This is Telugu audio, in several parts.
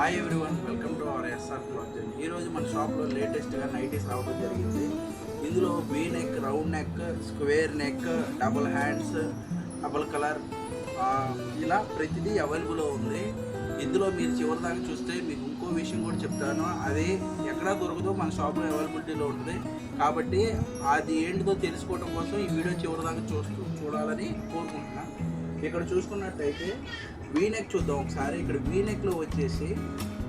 Hi everyone, welcome to our SR cloth. ఈరోజు మన షాప్లో లేటెస్ట్గా నైటీస్ రావడం జరిగింది. ఇందులో V neck, round neck, square neck, double hands, double colour ఇలా ప్రతిదీ అవైలబుల్లో ఉంది. ఇందులో మీరు చివరిదాకా చూస్తే మీకు ఇంకో విషయం కూడా చెప్తాను. అది ఎక్కడా దొరకదో మన షాప్లో అవైలబిలిటీలో ఉంటుంది. కాబట్టి అది ఏంటిదో తెలుసుకోవడం కోసం ఈ వీడియో చివరిదాకా చూడాలని కోరుకుంటున్నాను. ఇక్కడ చూసుకున్నట్టయితే వీనెక్ చూద్దాం ఒకసారి. ఇక్కడ వీనెక్లో వచ్చేసి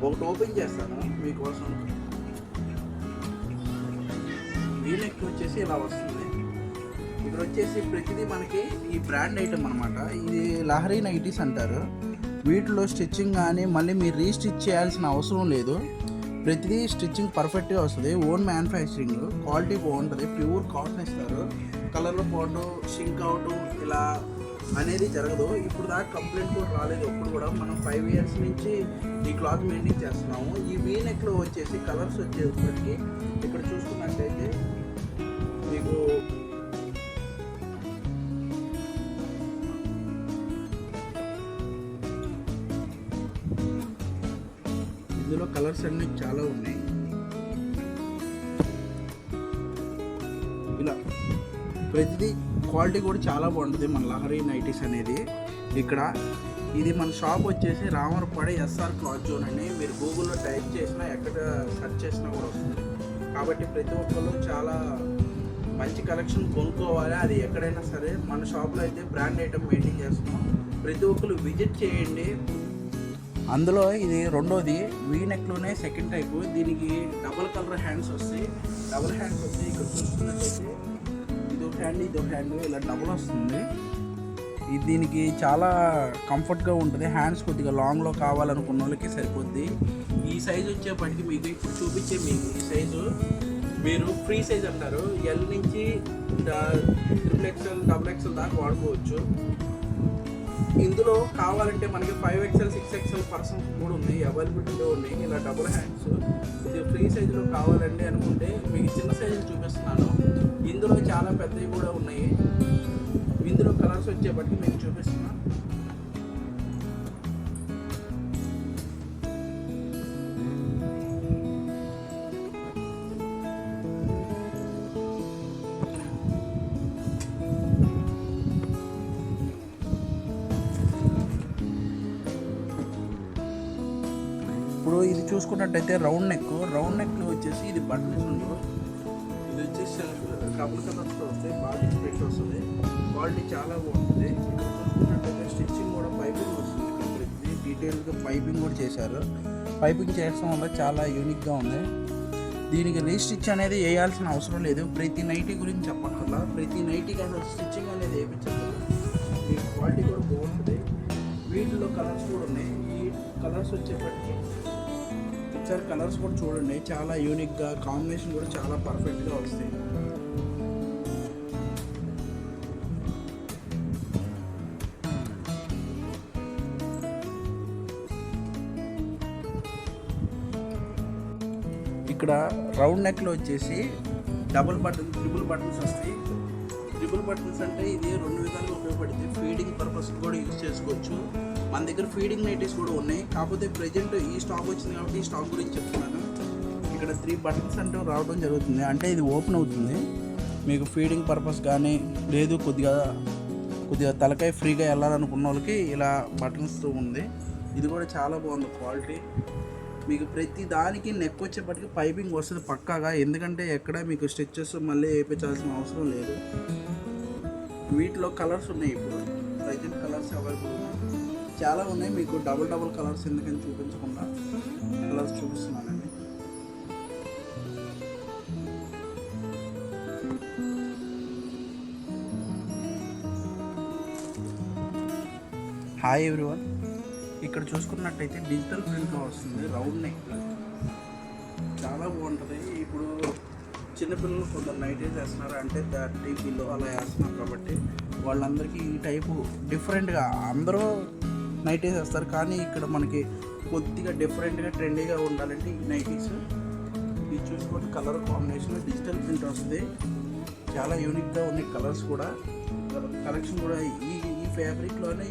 ఒకటి ఓపెన్ చేస్తాను మీకోసం. వీనెక్ వచ్చేసి ఇలా వస్తుంది. ఇక్కడ వచ్చేసి ప్రతిదీ మనకి ఈ బ్రాండ్ ఐటమ్ అనమాట. ఇది లహరీ నైటీస్ అంటారు. వీటిలో స్టిచ్చింగ్ కానీ మళ్ళీ మీరు రీస్టిచ్ చేయాల్సిన అవసరం లేదు. ప్రతిదీ స్టిచ్చింగ్ పర్ఫెక్ట్గా వస్తుంది. ఓన్ మ్యానుఫ్యాక్చరింగ్, క్వాలిటీ బాగుంటుంది. ప్యూర్ కాటన్ ఇస్తారు. కలర్లో పాటు షింక్ అవుట్ ఇలా అనేది జరగదు. ఇప్పుడు దాకా కంప్లైంట్ కూడా రాలేదు ఎప్పుడు కూడా. మనం 5 years నుంచి ఈ క్లాత్ మెయింటైన్ చేస్తున్నాము. ఈ వీనెక్లో వచ్చేసి కలర్స్ వచ్చేసరికి ఇక్కడ చూసుకున్నట్టయితే మీకు ఇందులో కలర్స్ అన్నీ చాలా ఉన్నాయి. ఇలా ప్రతిదీ క్వాలిటీ కూడా చాలా బాగుంటుంది మన లహరీ నైటీస్ అనేది. ఇక్కడ ఇది మన షాప్ వచ్చేసి రామరపాడు ఎస్ఆర్ క్లాత్ జోన్ అని మీరు గూగుల్లో టైప్ చేసినా ఎక్కడ సెర్చ్ చేసినా కూడా వస్తుంది. కాబట్టి ప్రతి ఒక్కరు చాలా మంచి కలెక్షన్ కొనుక్కోవాలి. అది ఎక్కడైనా సరే మన షాప్లో అయితే బ్రాండ్ ఐటమ్ మెయింటైన్ చేస్తున్నాం. ప్రతి ఒక్కరు విజిట్ చేయండి. అందులో ఇది రెండోది వీనెక్లోనే సెకండ్ టైపు. దీనికి డబుల్ కలర్ హ్యాండ్స్ వస్తాయి. డబుల్ హ్యాండ్స్ వస్తాయి. ఇక్కడ చూస్తున్నట్టయితే ఇదొక హ్యాండ్ ఇలా డబుల్ వస్తుంది. ఇది దీనికి చాలా కంఫర్ట్గా ఉంటుంది. హ్యాండ్స్ కొద్దిగా లాంగ్లో కావాలనుకున్న వాళ్ళకి సరిపోద్ది. ఈ సైజు వచ్చేప్పటికి మీకు ఇప్పుడు చూపించే మీకు ఈ సైజు మీరు ఫ్రీ సైజ్ అంటారు. ఎల్ నుంచి XXL, XXL దాకా వాడుకోవచ్చు. ఇందులో కావాలంటే మనకి 5XL, 6XL పర్సన్స్ కూడా ఉన్నాయి, అవైలబిలిటీలో ఉన్నాయి. ఇలా డబుల్ హ్యాండ్స్ ఇది ఫ్రీ సైజులో కావాలండి అనుకుంటే మీకు చిన్న సైజులు చూపిస్తున్నాను. ఇందులో చాలా పెద్దవి కూడా ఉన్నాయి. ఇందులో కలర్స్ వచ్చేప్పటికి మీకు చూపిస్తున్నాను. ఇప్పుడు ఇది చూసుకున్నట్టయితే రౌండ్ నెక్లో వచ్చేసి ఇది బటన్స్ ఉండవు. ఇది వచ్చేసి డబుల్ కలర్స్తో వస్తాయి. బాగా ప్రింట్ వస్తుంది. క్వాలిటీ చాలా బాగుంటుంది. ఇక్కడ చూసుకున్నట్టయితే స్టిచ్చింగ్ కూడా పైపింగ్ వస్తుంది. ఇక్కడ డీటెయిల్గా పైపింగ్ కూడా చేశారు. పైపింగ్ చేయడం వల్ల చాలా యూనిక్గా ఉంది. దీనికి రీస్టిచ్ అనేది వేయాల్సిన అవసరం లేదు. ప్రతి నైటీ గురించి చెప్పక్కర్లా. ప్రతి నైటీకి అసలు స్టిచ్చింగ్ అనేది వేయించదు. ఈ క్వాలిటీ కూడా బాగుంటుంది. వీటిలో కలర్స్ కూడా ఉన్నాయి. ఈ కలర్స్ వచ్చేప్పటికి ఒకసారి కలర్స్ కూడా చూడండి. చాలా యూనిక్గా కాంబినేషన్ కూడా చాలా పర్ఫెక్ట్గా వస్తాయి. ఇక్కడ రౌండ్ నెక్లో వచ్చేసి ట్రిపుల్ బటన్స్ వస్తాయి. ట్రిపుల్ బటన్స్ అంటే ఇది 2 విధాలుగా ఉపయోగపడుతుంది. ఫీడింగ్ పర్పస్ కూడా యూజ్ చేసుకోవచ్చు. మన దగ్గర ఫీడింగ్ నైటీస్ కూడా ఉన్నాయి. కాకపోతే ప్రజెంట్ ఈ స్టాక్ వచ్చింది కాబట్టి ఈ స్టాక్ గురించి చెప్తున్నాను. ఇక్కడ 3 బటన్స్ అంటూ రావడం జరుగుతుంది. అంటే ఇది ఓపెన్ అవుతుంది. మీకు ఫీడింగ్ పర్పస్ కానీ లేదు కొద్దిగా తలకాయ ఫ్రీగా వెళ్ళాలనుకున్న వాళ్ళకి ఇలా బటన్స్తో ఉంది. ఇది కూడా చాలా బాగుంది క్వాలిటీ. మీకు ప్రతి దానికి నెక్ వచ్చేప్పటికి పైపింగ్ వస్తుంది పక్కాగా. ఎందుకంటే ఎక్కడ మీకు స్టిచ్చెస్ మళ్ళీ వేయించాల్సిన అవసరం లేదు. వీటిలో కలర్స్ ఉన్నాయి. ఇప్పుడు ప్రజెంట్ కలర్స్ అవైలబుల్ ఉన్నాయి. చాలా ఉన్నాయి. మీకు డబుల్ కలర్స్ ఎందుకని చూపించకుండా కలర్స్ చూపిస్తున్నానండి. హాయ్ ఎవ్రీవన్, ఇక్కడ చూసుకున్నట్టయితే డిజిటల్ ప్రింట్లో వస్తుంది. రౌండ్ నెక్ చాలా బాగుంటుంది. ఇప్పుడు చిన్నపిల్లలు కొందరు నైటీస్ వేస్తున్నారు, అంటే 30 కిలో అలా వేస్తున్నారు. కాబట్టి వాళ్ళందరికీ ఈ టైపు డిఫరెంట్గా అందరూ నైటీస్ వేస్తారు. కానీ ఇక్కడ మనకి కొద్దిగా డిఫరెంట్గా ట్రెండీగా ఉండాలంటే ఈ నైటీస్ ఇది చూసుకొని కలర్ కాంబినేషన్ డిజిటల్ ప్రింట్ వస్తుంది. చాలా యూనిక్గా ఉన్నాయి కలర్స్ కూడా. కలెక్షన్ కూడా ఈ ఫ్యాబ్రిక్లోనే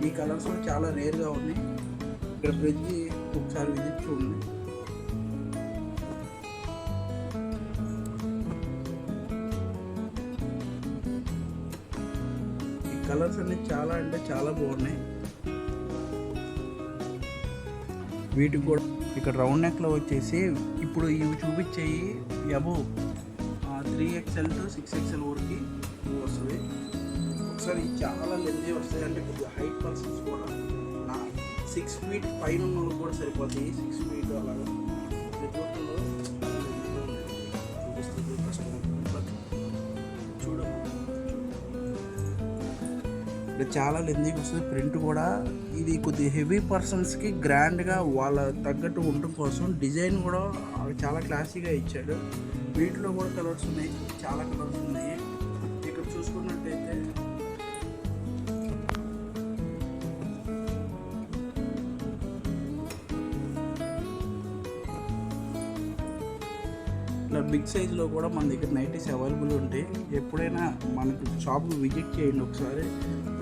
ఈ కలర్స్ కూడా చాలా రేర్గా ఉన్నాయి. ఇక్కడ ప్రతి ఒకసారి విజిట్ చూడండి. ఈ కలర్స్ అన్ని చాలా అంటే చాలా బాగున్నాయి. వీటికి కూడా ఇక్కడ రౌండ్ నెక్లో వచ్చేసి ఇప్పుడు ఇవి చూపించేవి అబోవ్ 3XL to 6XL వరకు వస్తుంది. ఒకసారి చాలా లెంతీ వస్తాయి, అంటే కొద్దిగా హైట్ పర్సన్స్ కూడా 6 feet పైన ఉన్న వాళ్ళు కూడా సరిపోతాయి. 6 feet అలాగా ప్రతి ఒక్కళ్ళు చూపిస్తుంది చూడము. ఇక్కడ చాలా లెంతీగా వస్తుంది. ప్రింట్ కూడా ఇది కొద్దిగా హెవీ పర్సన్స్కి గ్రాండ్గా వాళ్ళ తగ్గట్టు ఉండటం కోసం డిజైన్ కూడా చాలా క్లాసీగా ఇచ్చాడు. వీటిలో కూడా కలర్స్ ఉన్నాయి, చాలా కలర్స్ ఉన్నాయి. ఇక్కడ చూసుకున్నట్టయితే ఇలా బిగ్ సైజులో కూడా మన దగ్గర నైటీస్ అవైలబుల్ ఉంటాయి. ఎప్పుడైనా మనకు షాప్ విజిట్ చేయండి, ఒకసారి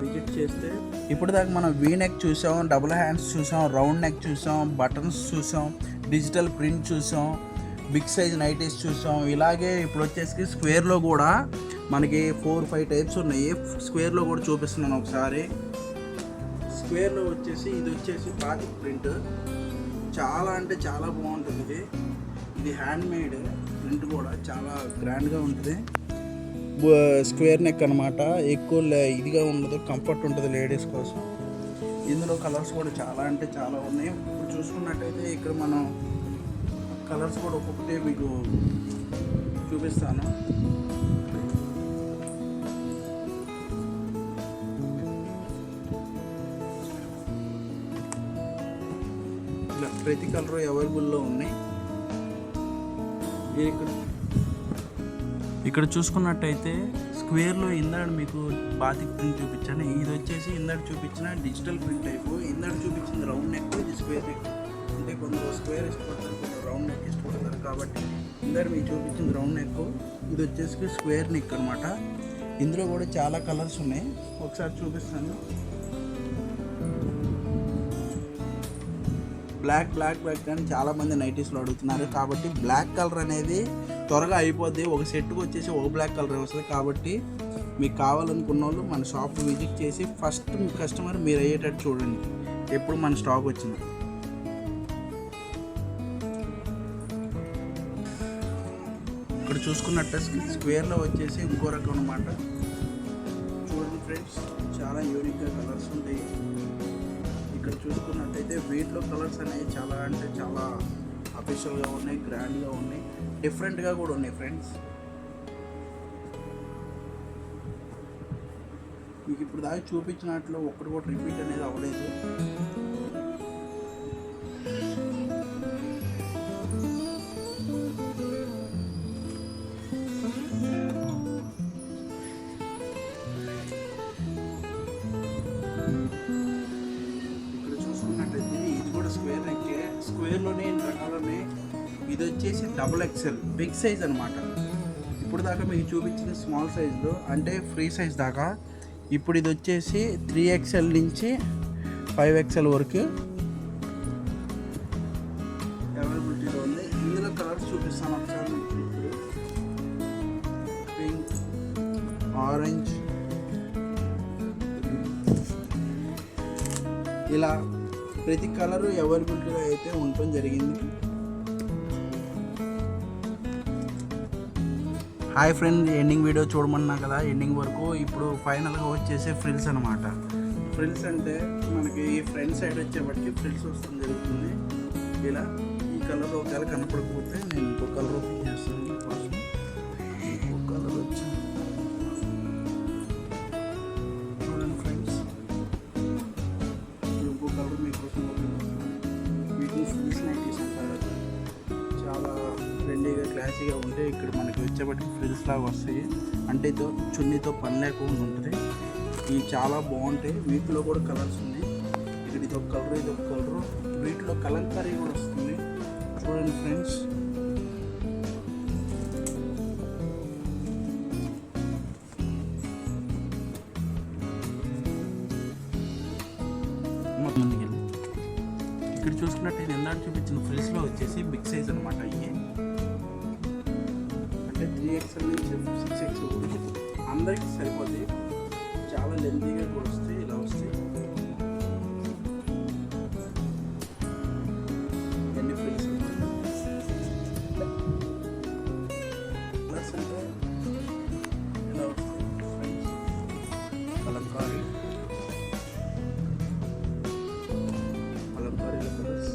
విజిట్ చేస్తే. ఇప్పుడు దాకా మనం వీ నెక్ చూసాం, డబుల్ హ్యాండ్స్ చూసాం, రౌండ్ నెక్ చూసాం, బటన్స్ చూసాం, డిజిటల్ ప్రింట్ చూసాం, బిగ్ సైజ్ నైటీస్ చూసాం. ఇలాగే ఇప్పుడు వచ్చేసి స్క్వేర్లో కూడా మనకి 4-5 టైప్స్ ఉన్నాయి. స్క్వేర్లో కూడా చూపిస్తున్నాను ఒకసారి. స్క్వేర్లో వచ్చేసి ఇది వచ్చేసి బాతిక్ ప్రింట్, చాలా అంటే చాలా బాగుంటుంది. ఇది హ్యాండ్ మేడ్ ప్రింట్ కూడా చాలా గ్రాండ్గా ఉంటుంది. స్క్వేర్ నెక్ అనమాట, ఎక్కువ ఇదిగా ఉండదు, కంఫర్ట్ ఉంటుంది లేడీస్ కోసం. ఇందులో కలర్స్ కూడా చాలా అంటే చాలా ఉన్నాయి. ఇప్పుడు చూసుకున్నట్టయితే ఇక్కడ మనం కలర్స్ కూడా ఒక్కొక్కటి మీకు చూపిస్తాను. ఇలా ప్రతి కలర్ అవైలబుల్లో ఉన్నాయి. ఇక్కడ చూసుకున్నట్టయితే స్క్వేర్లో ఇందాక మీకు బాతిక్ ప్రింట్ చూపించాను. ఇది వచ్చేసి ఇందాక చూపించిన డిజిటల్ ప్రింట్ టైపు. ఇందాక చూపించింది రౌండ్ నెక్, ఇది స్క్వేర్ నెక్. అంటే కొందరు స్క్వేర్ ఇష్టపడతారు, కొందరు రౌండ్ నెక్ ఇష్టపడతారు. కాబట్టి ఇందాక మీకు చూపించింది రౌండ్ నెక్, ఇది వచ్చేసి స్క్వేర్ నెక్ అనమాట. ఇందులో కూడా చాలా కలర్స్ ఉన్నాయి, ఒకసారి చూపిస్తాను. బ్లాక్ అని చాలామంది నైటీస్లో అడుగుతున్నారు. కాబట్టి బ్లాక్ కలర్ అనేది త్వరగా అయిపోద్ది. ఒక సెట్కి వచ్చేసి ఒక బ్లాక్ కలర్ వస్తుంది. కాబట్టి మీకు కావాలనుకున్న వాళ్ళు మన షాప్ విజిట్ చేసి ఫస్ట్ మీ కస్టమర్ మీరు అయ్యేటట్టు చూడండి ఎప్పుడు మన స్టాక్ వచ్చింది. ఇక్కడ చూసుకున్నట్టు స్క్వేర్లో వచ్చేసి ఇంకో రకం అనమాట. చూడండి ఫ్రెండ్స్, చాలా యూనిక్గా కలర్స్ ఉంటాయి. ఇక్కడ చూసుకున్నట్టయితే వీటిలో కలర్స్ అనేవి చాలా అంటే చాలా అఫీషియల్గా ఉన్నాయి, గ్రాండ్గా ఉన్నాయి, డిఫరెంట్గా కూడా ఉన్నాయి ఫ్రెండ్స్. మీకు ఇప్పుడు దాకా చూపించినట్లు ఒక్కటి కూడా రిపీట్ అనేది అవ్వలేదు. స్క్వేర్లోనే రకాలనే ఇది వచ్చేసి XXL బిగ్ సైజ్ అనమాట. ఇప్పుడు దాకా మీకు చూపించింది స్మాల్ సైజులో అంటే ఫ్రీ సైజ్ దాకా. ఇప్పుడు ఇది వచ్చేసి 3XL నుంచి 5XL వరకు అవైలబిలిటీలో ఉంది. ఇందులో కలర్స్ చూపిస్తాను ఒకసారి. పింక్, ఆరెంజ్, ఇలా ప్రతి కలరు అవైలబిలిటీలో అయితే ఉండటం జరిగింది. హాయ్ ఫ్రెండ్, ఎండింగ్ వీడియో చూడమన్నా కదా, ఎండింగ్ వరకు. ఇప్పుడు ఫైనల్గా వచ్చేసి ఫ్రిల్స్ అనమాట. ఫ్రిల్స్ అంటే మనకి ఫ్రంట్ సైడ్ వచ్చేప్పటికి ఫ్రిల్స్ వస్తుంది జరుగుతుంది. ఇలా ఈ కలర్ ఒకవేళ కనపడకపోతే నేను ఇంకో కలర్ ఓపెన్ చేస్తాను. ఫస్ట్ ఇంకో కలర్ వచ్చి చూడండి ఫ్రెండ్స్, ఇంకో కలర్ మీకోసం ఓపెన్ చేస్తాను. వీటిని ఫ్రిల్స్ నైటీస్ అంటారు. చాలా ట్రెండీగా క్లాసీగా ఉంటే ఇక్కడ మనకి వచ్చేప్పటికి ఫ్రిల్స్ లాగా వస్తాయి. అంటే చున్నీతో పని లేకుండా ఉంటుంది. ఇవి చాలా బాగుంటాయి. వీటిలో కూడా కలర్స్ ఉన్నాయి. ఇక్కడ ఇది ఒక కలర్, ఇది ఒక కలర్. వీటిలో కలంకారీ కూడా వస్తుంది. చూడండి ఫ్రెండ్స్, ఇక్కడ చూసుకున్నట్టు ఇందాక చూపించిన ఫ్రిల్స్లో వచ్చేసి బిగ్ సైజ్ అనమాట. ఇవి అంటే 3XL నుంచి 6XL అందరికీ సరిపోతాయి. చాలా లెంతీగా కూడా వస్తాయి. ఇలా వస్తాయి. ఎన్ని ఫ్రిల్స్ ప్లస్ అంటే ఇలా వస్తాయి. కలంకారీ కలర్స్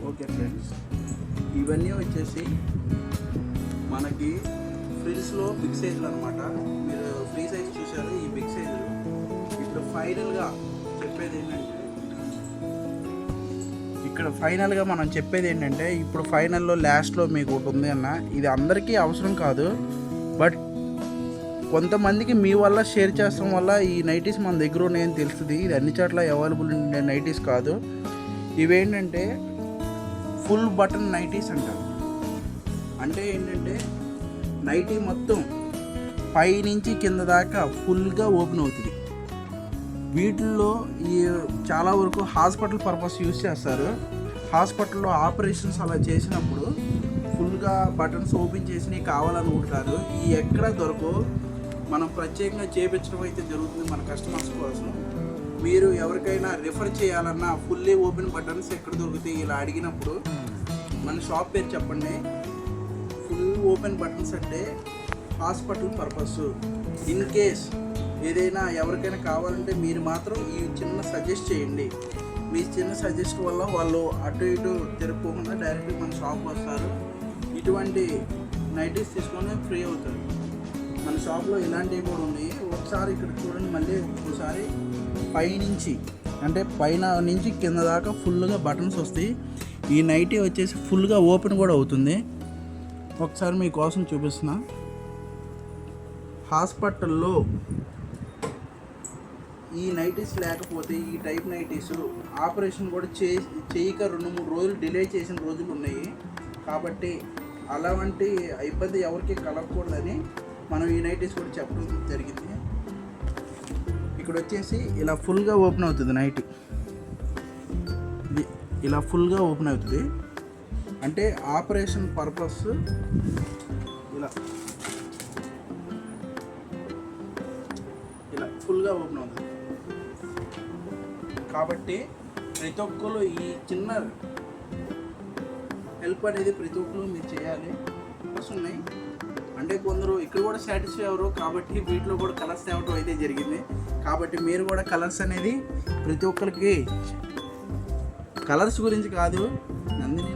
ఓకే ఫ్రెండ్స్, ఇవన్నీ వచ్చేసి మనకి ఫ్రిల్స్లో బిగ్ సైజులు అనమాట. మీరు ఫ్రీ సైజ్ చూసారు, ఈ బిగ్ సైజులు. ఇప్పుడు ఫైనల్గా చెప్పేది ఏంటంటే ఇప్పుడు ఫైనల్లో లాస్ట్లో మీకు ఒకటి ఉంది అన్న. ఇది అందరికీ అవసరం కాదు, బట్ కొంతమందికి మీ వల్ల షేర్ చేస్తాం వల్ల ఈ నైటీస్ మన దగ్గర ఉన్నాయని తెలుస్తుంది. ఇది అన్ని చోట్ల అవైలబుల్ ఉండే నైటీస్ కాదు. ఇవేంటంటే ఫుల్ బటన్ నైటీస్ అంటారు. అంటే ఏంటంటే నైటీ మొత్తం పై నుంచి కింద దాకా ఫుల్గా ఓపెన్ అవుతుంది. వీటిల్లో ఈ చాలా వరకు హాస్పిటల్ పర్పస్ యూజ్ చేస్తారు. హాస్పిటల్లో ఆపరేషన్స్ అలా చేసినప్పుడు ఫుల్గా బటన్స్ ఓపెన్ చేసినవి కావాలనుకుంటారు. ఈ ఎక్కడ దొరకవు, మనం ప్రత్యేకంగా చేయించడం అయితే జరుగుతుంది మన కస్టమర్స్ కోసం. మీరు ఎవరికైనా రిఫర్ చేయాలన్నా ఫుల్లీ ఓపెన్ బటన్స్ ఎక్కడ దొరుకుతాయి ఇలా అడిగినప్పుడు మన షాప్ పేరు చెప్పండి. ఫుల్ ఓపెన్ బటన్స్ అంటే హాస్పిటల్ పర్పస్. ఇన్ కేస్ ఏదైనా ఎవరికైనా కావాలంటే మీరు మాత్రం ఈ చిన్న సజెస్ట్ చేయండి. మీ చిన్న సజెస్ట్ వల్ల వాళ్ళు అటు ఇటు తిరగకుండా డైరెక్ట్గా మన షాప్ వస్తారు. ఇటువంటి నైటీస్ తీసుకొని ఫ్రీ అవుతారు. మన షాప్లో ఇలాంటివి కూడా ఉన్నాయి. ఒకసారి ఇక్కడ చూడండి, మళ్ళీ ఒకసారి పైనుంచి అంటే పైన నుంచి కింద దాకా ఫుల్గా బటన్స్ వస్తాయి. ఈ నైటీ వచ్చేసి ఫుల్గా ఓపెన్ కూడా అవుతుంది. ఒకసారి మీకోసం చూపిస్తున్నా. హాస్పిటల్లో ఈ నైటీస్ లేకపోతే ఈ టైప్ నైటీస్ ఆపరేషన్ కూడా చేయక 2-3 రోజులు డిలే చేసిన రోజులు ఉన్నాయి. కాబట్టి అలాంటి ఇబ్బంది ఎవరికి కలగకూడదని మనం ఈ నైటీస్ కూడా చెప్పడం జరిగింది. ఇక్కడ వచ్చేసి ఇలా ఫుల్గా ఓపెన్ అవుతుంది నైటీ. ఇలా ఫుల్గా ఓపెన్ అవుతుంది అంటే ఆపరేషన్ పర్పస్ ఇలా ఫుల్గా ఓపెన్ అవుతుంది. కాబట్టి ప్రతి ఒక్కరు ఈ చిన్న హెల్ప్ అనేది ప్రతి ఒక్కరు మీరు చేయాలి. ఉన్నాయి అంటే కొందరు ఇక్కడ కూడా సాటిస్ఫై అవ్వరు, కాబట్టి వీటిలో కూడా కలర్స్ తేవటం అయితే జరిగింది. కాబట్టి మీరు కూడా కలర్స్ అనేది ప్రతి ఒక్కరికి, కలర్స్ గురించి కాదు నందిని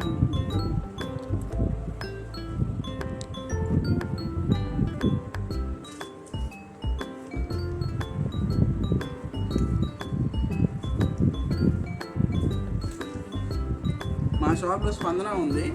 మా షాప్లో స్పందన ఉంది.